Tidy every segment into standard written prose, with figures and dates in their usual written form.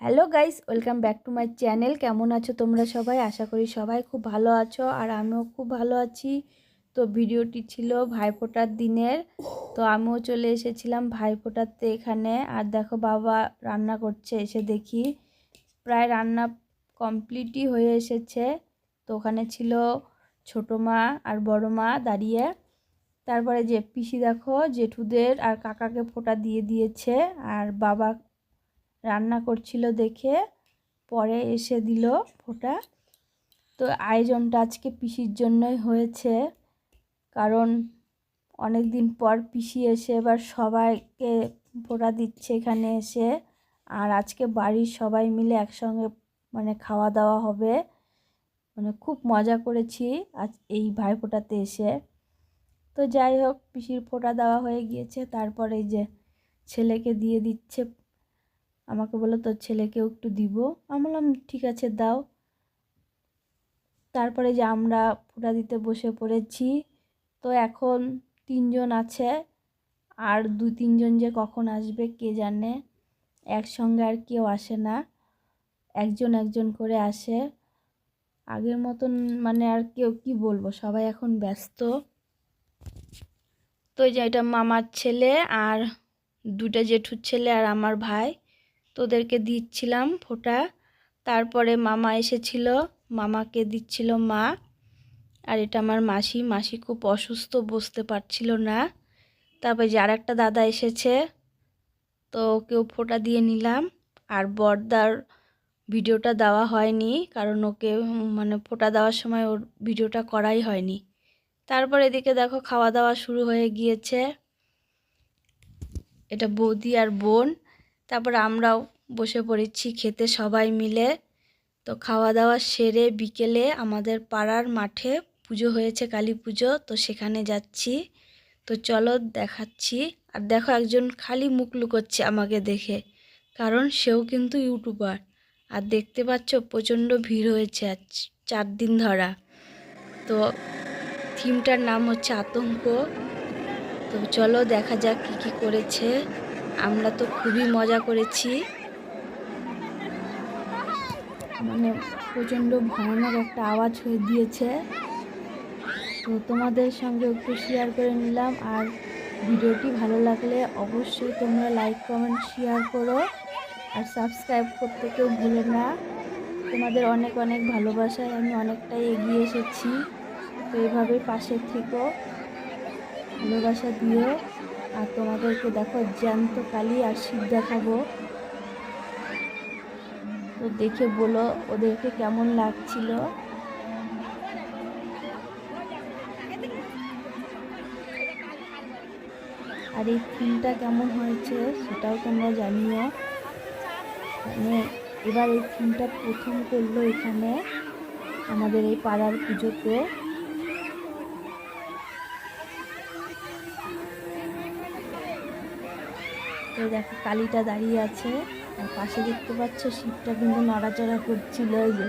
Hello guys, welcome back to my channel. কেমন আছো তোমরা সবাই? আশা করি সবাই খুব ভালো আছো আর আমিও খুব ভালো আছি। তো ভিডিওটি ছিল ভাইফোঁটার দিনের। তো আমিও চলে এসেছিলাম ভাইফোঁটাতে এখানে। আর দেখো বাবা রান্না করছে, এসে দেখি প্রায় রান্না কমপ্লিটই হয়ে এসেছে। তো ওখানে ছিল ছোটো মা আর বড় মা দাঁড়িয়ে। তারপরে যে পিসি দেখো জেঠুদের আর কাকাকে ফোঁটা দিয়ে দিয়েছে। আর বাবা রান্না করছিল দেখে পরে এসে দিল ফোঁটা। তো আয়োজনটা আজকে পিসির জন্যই হয়েছে, কারণ অনেক দিন পর পিসি এসে এবার সবাইকে ফোঁটা দিচ্ছে এখানে এসে। আর আজকে বাড়ির সবাই মিলে একসঙ্গে খাওয়া দাওয়া হবে। খুব মজা করেছি আজ এই ভাইফোঁটাতে এসে। তো যাই হোক, পিসির ফোঁটা দেওয়া হয়ে গিয়েছে। তারপরে যে ছেলেকে দিয়ে দিচ্ছে, আমাকে বললো তোর ছেলেকেও একটু দিব। আমি বললাম ঠিক আছে দাও। তারপরে যে আমরা ফোঁটা দিতে বসে পড়েছি। তো এখন 3জন আছে, আর 2-3জন যে কখন আসবে কে জানে। একসঙ্গে আর কেউ আসে না, একজন একজন করে আসে। আগের মতন আর কেউ কি বলবো, সবাই এখন ব্যস্ত। তো যে এটা মামার ছেলে আর 2টা জেঠুর ছেলে আর আমার ভাই, তোদেরকে দিচ্ছিলাম ফোঁটা। তারপরে মামা এসেছিল, মামাকে দিচ্ছিল মা। আর এটা আমার মাসি, মাসি খুব অসুস্থ, বসতে পারছিল না। তারপরে যে আর একটা দাদা এসেছে, তো ওকেও ফোঁটা দিয়ে নিলাম। আর বড়দার ভিডিওটা দেওয়া হয়নি, কারণ ওকে ফোঁটা দেওয়ার সময় ওর ভিডিওটা করাই হয়নি। তারপর এদিকে দেখো খাওয়া দাওয়া শুরু হয়ে গিয়েছে। এটা বৌদি আর বোন। তারপর আমরাও বসে পড়েছি খেতে সবাই মিলে। তো খাওয়া দাওয়া সেরে বিকেলে আমাদের পাড়ার মাঠে পুজো হয়েছে, কালী পুজো। তো সেখানে যাচ্ছি, তো চলো দেখাচ্ছি। আর দেখো একজন খালি মুখ লুকোচ্ছে আমাকে দেখে, কারণ সেও কিন্তু ইউটিউবার। আর দেখতে পাচ্ছ প্রচণ্ড ভিড় হয়েছে আজ 4 দিন ধরা। তো থিমটার নাম হচ্ছে আতঙ্ক। তো চলো দেখা যাক কী কী করেছে। আমরা তো খুবই মজা করেছি, প্রচণ্ড ভয়ানক একটা আওয়াজ হয়ে দিয়েছে। তো তোমাদের সঙ্গে একটু শেয়ার করে নিলাম। আর ভিডিওটি ভালো লাগলে অবশ্যই তোমরা লাইক কমেন্ট শেয়ার করো, আর সাবস্ক্রাইব করতে কেউ ভুলো না। তোমাদের অনেক অনেক ভালোবাসায় আমি অনেকটাই এগিয়ে এসেছি। তো এইভাবেই পাশে থেকো, ভালোবাসা দিও। আর তোমাদেরকে দেখো জ্যান্ত কালী আর শিব দেখাবো। তো দেখে বলো ওদেরকে কেমন লাগছিল। আর এই থিমটা কেমন হয়েছে সেটাও তোমরা জানিও। এবার এই থিমটা প্রথম করলো এখানে আমাদের এই পাড়ার পুজোতে। তো দেখো কালীটা দাঁড়িয়ে আছে, আর পাশে দেখতে পাচ্ছ শিবটা কিন্তু নড়াচড়া করছিল। এই যে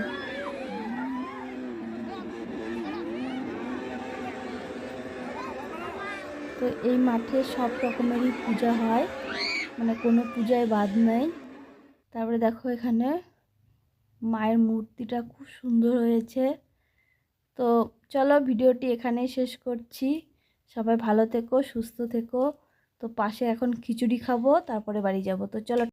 তো এই মাঠে সব রকমেরই পূজা হয়, কোনো পূজায় বাদ নেই। তারপরে দেখো এখানে মায়ের মূর্তিটা খুব সুন্দর হয়েছে। তো চলো ভিডিওটি এখানেই শেষ করছি। সবাই ভালো থেকো, সুস্থ থেকো। তো পাশে এখন খিচুড়ি খাবো, তারপরে বাড়ি যাব। তো চলো।